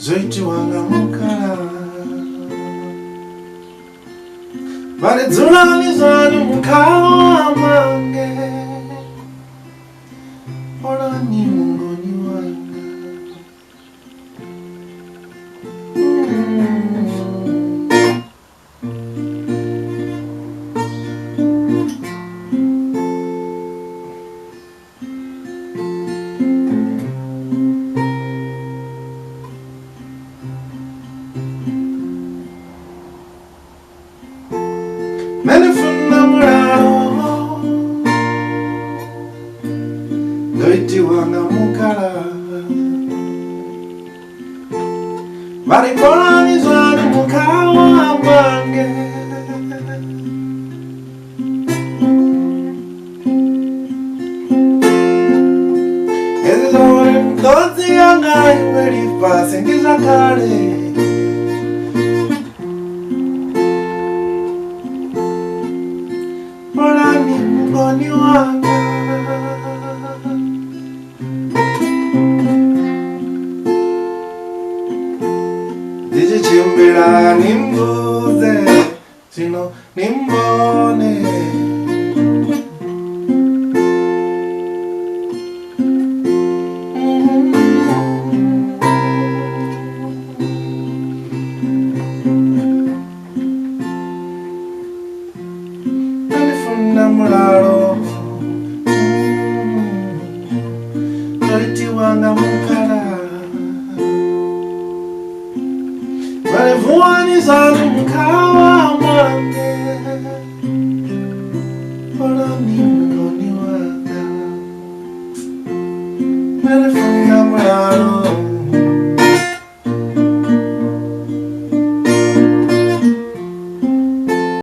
Zoiti wanga mukala Bale zulani zanu mukala mange Ola ni mungoni wanga Mene funa muraro Doiti wanga mukala Bari polani zanu mukawa mange Ezi zoe mkozi yanga iweli pasi ngiza kare Ola ni mungoni wanga Dije chimbira nimbuze Sino nimbone Namorado Doiti wanga mukala Bale vuani zanu mukawa mange Ola ni mungoni wanga Bale funa namorado